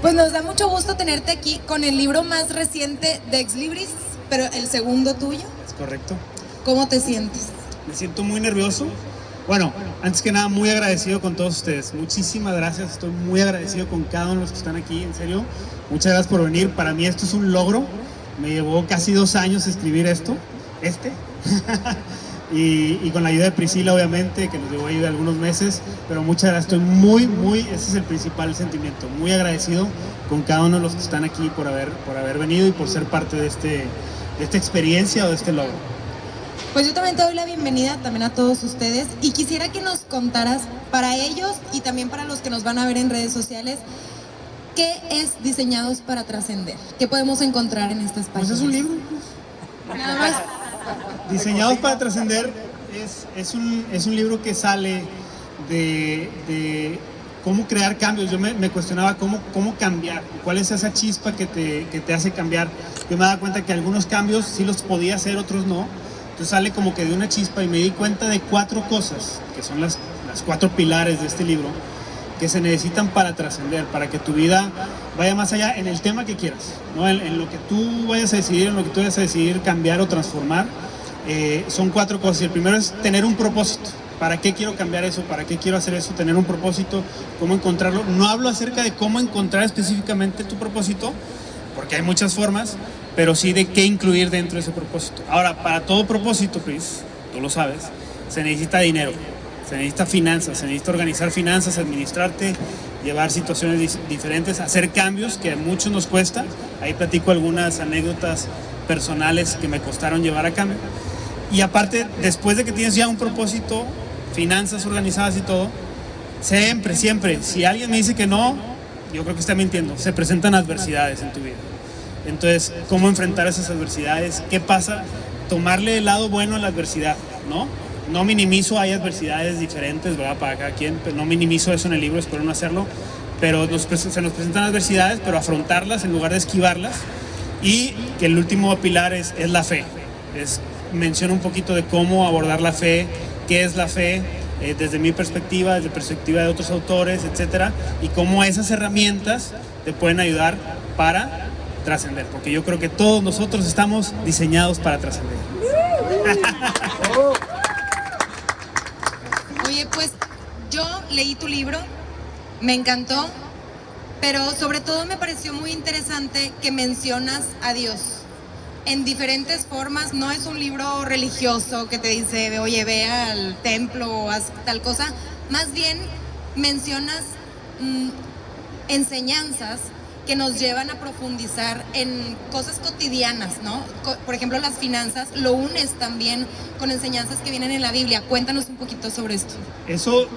Pues nos da mucho gusto tenerte aquí con el libro más reciente de Ex Libris, pero el segundo tuyo. Es correcto. ¿Cómo te sientes? Me siento muy nervioso. Bueno, antes que nada, muy agradecido con todos ustedes. Muchísimas gracias. Estoy muy agradecido con cada uno de los que están aquí, en serio. Muchas gracias por venir. Para mí esto es un logro. Me llevó casi 2 años escribir esto. Y con la ayuda de Priscila, obviamente, que nos llevó ahí algunos meses. Pero muchas gracias. Estoy ese es el principal sentimiento. Muy agradecido con cada uno de los que están aquí por haber venido y por ser parte de esta experiencia o de este logro. Pues yo también te doy la bienvenida también a todos ustedes y quisiera que nos contaras para ellos y también para los que nos van a ver en redes sociales, ¿qué es Diseñados para Trascender? ¿Qué podemos encontrar en estas páginas? Pues es un libro. Nada más. Diseñados para Trascender es un libro que sale de cómo crear cambios. Yo me cuestionaba cómo cambiar, cuál es esa chispa que te hace cambiar. Yo me daba cuenta que algunos cambios sí los podía hacer, otros no. Entonces sale como que de una chispa y me di cuenta de 4 cosas, que son las 4 pilares de este libro, que se necesitan para trascender, para que tu vida vaya más allá en el tema que quieras, ¿no? En lo que tú vayas a decidir, en lo que tú vayas a decidir cambiar o transformar. Son 4 cosas. Y el primero es tener un propósito. ¿Para qué quiero cambiar eso? ¿Para qué quiero hacer eso? Tener un propósito, cómo encontrarlo. No hablo acerca de cómo encontrar específicamente tu propósito, porque hay muchas formas, pero sí de qué incluir dentro de ese propósito. Ahora, para todo propósito, Chris, tú lo sabes, se necesita dinero, se necesita finanzas, se necesita organizar finanzas, administrarte, llevar situaciones diferentes, hacer cambios que a muchos nos cuesta. Ahí platico algunas anécdotas personales que me costaron llevar a cambio. Y aparte, después de que tienes ya un propósito, finanzas organizadas y todo, siempre, si alguien me dice que no, yo creo que está mintiendo. Se presentan adversidades en tu vida. Entonces, ¿cómo enfrentar esas adversidades? ¿Qué pasa? Tomarle el lado bueno a la adversidad, ¿no? No minimizo, hay adversidades diferentes, ¿verdad? Para cada quien, pero no minimizo eso en el libro, espero no hacerlo. Pero se nos presentan adversidades, pero afrontarlas en lugar de esquivarlas. Y que el último pilar es la fe. Menciona un poquito de cómo abordar la fe, qué es la fe, desde mi perspectiva, desde la perspectiva de otros autores, etcétera, y cómo esas herramientas te pueden ayudar para trascender, porque yo creo que todos nosotros estamos diseñados para trascender. Oye, pues yo leí tu libro, me encantó, pero sobre todo me pareció muy interesante que mencionas a Dios en diferentes formas. No es un libro religioso que te dice, oye, ve al templo o haz tal cosa. Más bien mencionas enseñanzas que nos llevan a profundizar en cosas cotidianas, ¿no? Por ejemplo, las finanzas, lo unes también con enseñanzas que vienen en la Biblia. Cuéntanos un poquito sobre esto. Eso,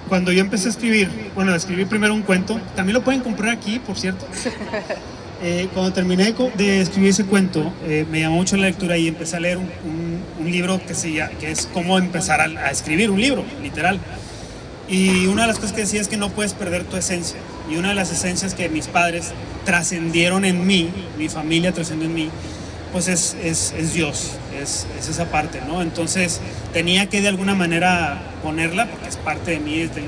cuando yo empecé a escribir, escribí primero un cuento, también lo pueden comprar aquí, por cierto. Cuando terminé de escribir ese cuento, me llamó mucho la lectura y empecé a leer un libro que es cómo empezar a escribir un libro, literal. Y una de las cosas que decía es que no puedes perder tu esencia. Y una de las esencias que mis padres trascendieron en mí, mi familia trascendió en mí, pues es Dios, es esa parte, ¿no? Entonces tenía que de alguna manera ponerla, porque es parte de mí, es de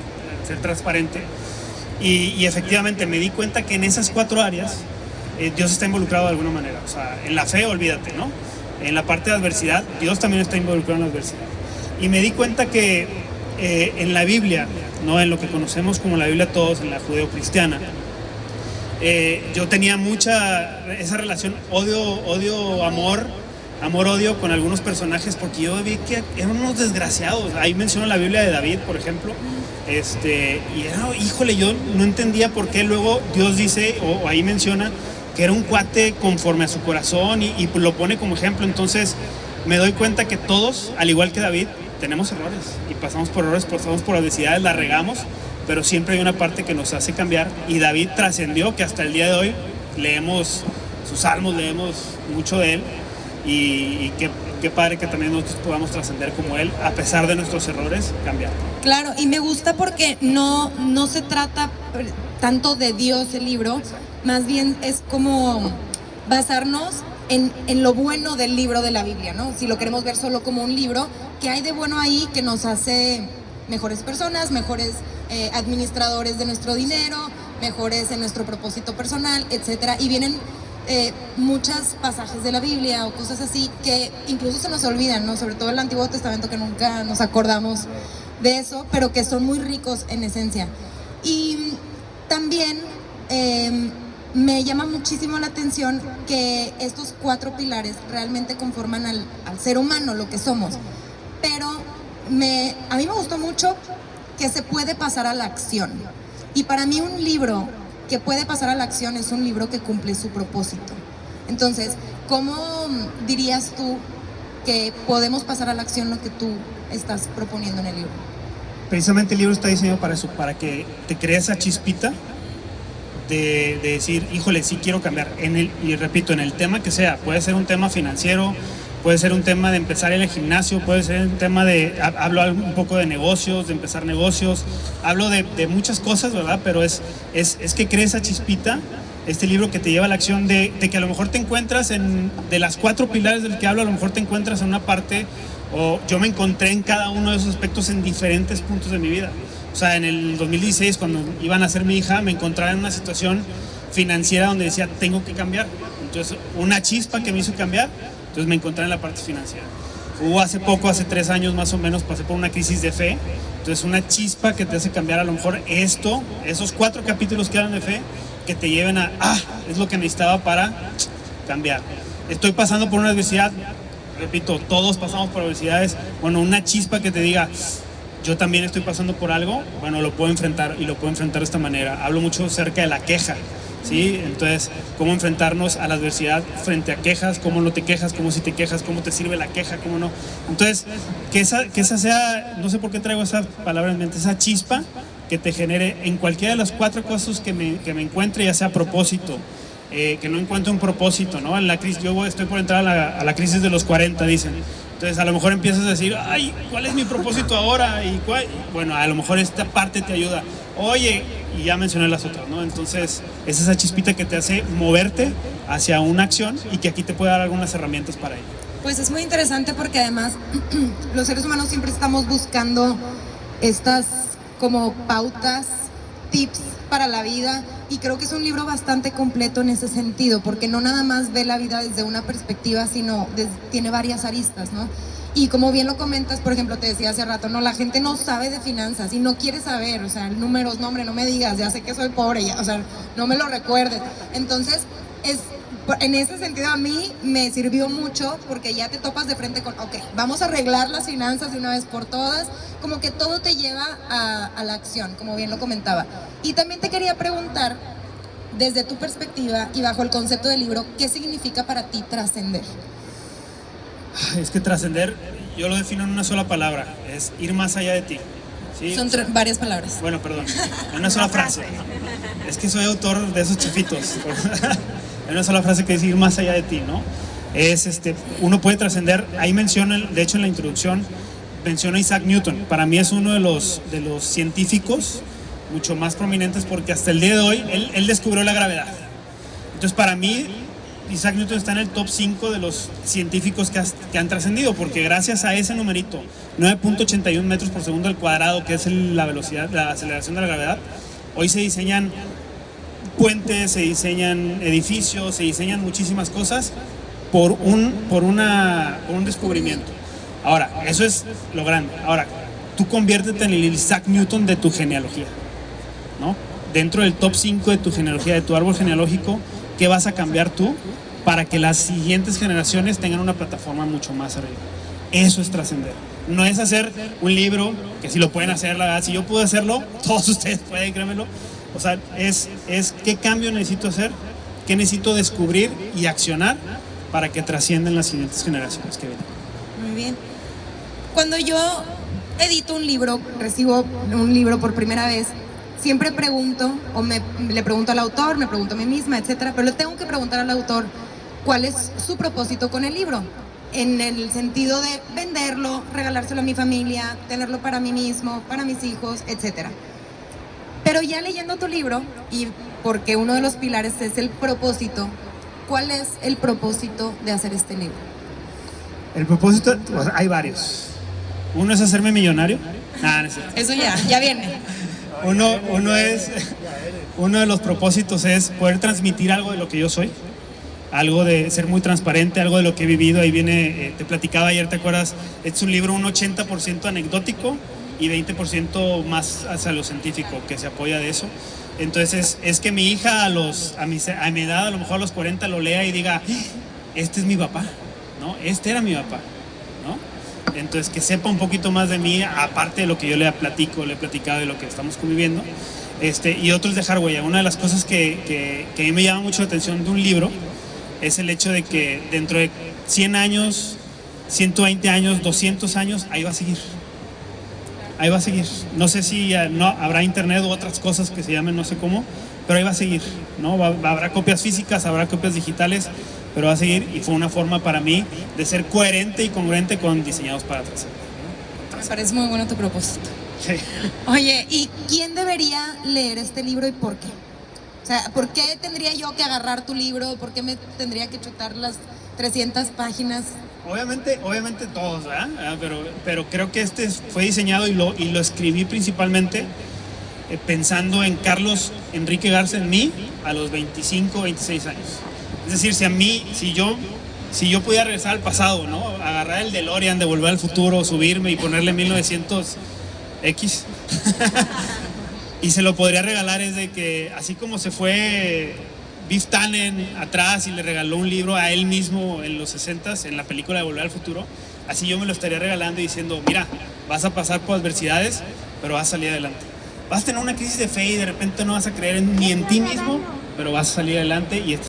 ser transparente. Y efectivamente me di cuenta que en esas 4 áreas Dios está involucrado de alguna manera. O sea, en la fe, olvídate, ¿no? En la parte de adversidad, Dios también está involucrado en la adversidad. Y me di cuenta que en la Biblia, ¿no? En lo que conocemos como la Biblia todos, en la judeocristiana, yo tenía esa relación amor-odio con algunos personajes, porque yo vi que eran unos desgraciados. Ahí menciono la Biblia de David, por ejemplo, y era, híjole, yo no entendía por qué luego Dios dice, o ahí menciona, que era un cuate conforme a su corazón y lo pone como ejemplo. Entonces me doy cuenta que todos, al igual que David, tenemos errores y pasamos por errores, pasamos por adversidades, la regamos, pero siempre hay una parte que nos hace cambiar. Y David trascendió, que hasta el día de hoy leemos sus salmos, leemos mucho de él, y qué padre que también nosotros podamos trascender como él, a pesar de nuestros errores, cambiar. Claro, y me gusta porque no se trata tanto de Dios el libro, más bien es como basarnos en lo bueno del libro de la Biblia, ¿no? Si lo queremos ver solo como un libro, ¿qué hay de bueno ahí que nos hace mejores personas, mejores administradores de nuestro dinero, mejores en nuestro propósito personal, etcétera. Y vienen muchos pasajes de la Biblia o cosas así que incluso se nos olvidan, ¿no? Sobre todo el Antiguo Testamento, que nunca nos acordamos de eso, pero que son muy ricos en esencia. Y también me llama muchísimo la atención que estos 4 pilares realmente conforman al ser humano, lo que somos. Pero a mí me gustó mucho que se puede pasar a la acción. Y para mí un libro que puede pasar a la acción es un libro que cumple su propósito. Entonces, ¿cómo dirías tú que podemos pasar a la acción lo que tú estás proponiendo en el libro? Precisamente el libro está diseñado para eso, para que te crees esa chispita de decir, híjole, sí quiero cambiar. Y repito, en el tema que sea, puede ser un tema financiero, puede ser un tema de empezar en el gimnasio, puede ser un tema hablo un poco de negocios, de empezar negocios, hablo de muchas cosas, ¿verdad? Pero es que crees esa chispita, este libro que te lleva a la acción de que a lo mejor te encuentras de las 4 pilares del que hablo, a lo mejor te encuentras en una parte, o yo me encontré en cada uno de esos aspectos en diferentes puntos de mi vida. O sea, en el 2016, cuando iba a nacer mi hija, me encontraba en una situación financiera donde decía, tengo que cambiar. Entonces, una chispa que me hizo cambiar, entonces me encontré en la parte financiera. Hace 3 años más o menos, pasé por una crisis de fe. Entonces una chispa que te hace cambiar a lo mejor esos 4 capítulos que hablan de fe, que te lleven es lo que necesitaba para cambiar. Estoy pasando por una adversidad, repito, todos pasamos por adversidades. Bueno, una chispa que te diga, yo también estoy pasando por algo, bueno, lo puedo enfrentar y lo puedo enfrentar de esta manera. Hablo mucho acerca de la queja. ¿Sí? Entonces, cómo enfrentarnos a la adversidad frente a quejas, cómo no te quejas, cómo si te quejas, cómo te sirve la queja, cómo no. Entonces, que esa sea, no sé por qué traigo esa palabra en mente, esa chispa que te genere en cualquiera de las 4 cosas que me encuentre, ya sea propósito, que no encuentro un propósito, ¿no? En la crisis, estoy por entrar a la crisis de los 40, dicen. Entonces, a lo mejor empiezas a decir, ay, ¿cuál es mi propósito ahora? Bueno, a lo mejor esta parte te ayuda. Oye, y ya mencioné las otras, ¿no? Entonces, es esa chispita que te hace moverte hacia una acción y que aquí te puede dar algunas herramientas para ello. Pues es muy interesante porque además los seres humanos siempre estamos buscando estas como pautas, tips para la vida, y creo que es un libro bastante completo en ese sentido, porque no nada más ve la vida desde una perspectiva, sino tiene varias aristas, ¿no? Y como bien lo comentas, por ejemplo, te decía hace rato, no, la gente no sabe de finanzas y no quiere saber, o sea, números, no, hombre, no me digas, ya sé que soy pobre, ya, o sea, no me lo recuerdes. Entonces, en ese sentido a mí me sirvió mucho porque ya te topas de frente con, ok, vamos a arreglar las finanzas de una vez por todas, como que todo te lleva a la acción, como bien lo comentaba. Y también te quería preguntar, desde tu perspectiva y bajo el concepto del libro, ¿qué significa para ti trascender? Es que trascender, yo lo defino en una sola palabra, es ir más allá de ti. ¿Sí? Son varias palabras. Bueno, perdón, en una sola frase. Es que soy autor de esos chifitos. En una sola frase que dice ir más allá de ti, ¿no? Uno puede trascender, ahí menciona, de hecho en la introducción, menciona a Isaac Newton. Para mí es uno de los científicos mucho más prominentes porque hasta el día de hoy él descubrió la gravedad. Entonces para mí Isaac Newton está en el top 5 de los científicos que han trascendido, porque gracias a ese numerito, 9.81 metros por segundo al cuadrado, que es la velocidad, la aceleración de la gravedad, hoy se diseñan puentes, se diseñan edificios, se diseñan muchísimas cosas por un descubrimiento. Ahora, eso es lo grande. Ahora, tú conviértete en el Isaac Newton de tu genealogía, ¿no? Dentro del top 5 de tu genealogía, de tu árbol genealógico, ¿qué vas a cambiar tú para que las siguientes generaciones tengan una plataforma mucho más arriba? Eso es trascender. No es hacer un libro, que si lo pueden hacer, la verdad, si yo pude hacerlo, todos ustedes pueden, créanmelo. O sea, es qué cambio necesito hacer, qué necesito descubrir y accionar para que trasciendan las siguientes generaciones que vienen. Muy bien. Cuando yo edito un libro, recibo un libro por primera vez, siempre pregunto, le pregunto al autor, me pregunto a mí misma, etcétera, pero le tengo que preguntar al autor cuál es su propósito con el libro, en el sentido de venderlo, regalárselo a mi familia, tenerlo para mí mismo, para mis hijos, etcétera. Pero ya leyendo tu libro, y porque uno de los pilares es el propósito, ¿cuál es el propósito de hacer este libro? El propósito, o sea, hay varios. Uno es hacerme millonario. No es cierto. Eso ya viene. Uno uno de los propósitos es poder transmitir algo de lo que yo soy, algo de ser muy transparente, algo de lo que he vivido. Ahí viene, te platicaba ayer, ¿te acuerdas? Es un libro un 80% anecdótico y 20% más hacia lo científico, que se apoya de eso. Entonces es que mi hija a mi edad, a lo mejor a los 40, lo lea y diga, este es mi papá, ¿no? Este era mi papá, ¿no? Entonces que sepa un poquito más de mí, aparte de lo que yo le he platicado de lo que estamos conviviendo. Y otro es dejar huella. Una de las cosas que a mí me llama mucho la atención de un libro es el hecho de que dentro de 100 años, 120 años, 200 años, ahí va a seguir. Ahí va a seguir. No sé si no habrá internet u otras cosas que se llamen, no sé cómo, pero ahí va a seguir, ¿no? Habrá copias físicas, habrá copias digitales, pero va a seguir, y fue una forma para mí de ser coherente y congruente con Diseñados para Trascender. Me parece muy bueno tu propósito. Sí. Oye, ¿y quién debería leer este libro y por qué? O sea, ¿por qué tendría yo que agarrar tu libro? ¿Por qué me tendría que chutar las 300 páginas? Obviamente todos, ¿verdad? Pero creo que fue diseñado y lo escribí principalmente pensando en Carlos Enrique Garza, en mí, a los 25, 26 años. Es decir, si yo pudiera regresar al pasado, ¿no? Agarrar el DeLorean, de Volver al Futuro, subirme y ponerle 1900X y se lo podría regalar, es de que así como se fue Biff Tannen atrás y le regaló un libro a él mismo en los 60s, en la película de Volver al Futuro, así yo me lo estaría regalando y diciendo, mira, vas a pasar por adversidades, pero vas a salir adelante. Vas a tener una crisis de fe y de repente no vas a creer ni en ti mismo, pero vas a salir adelante, y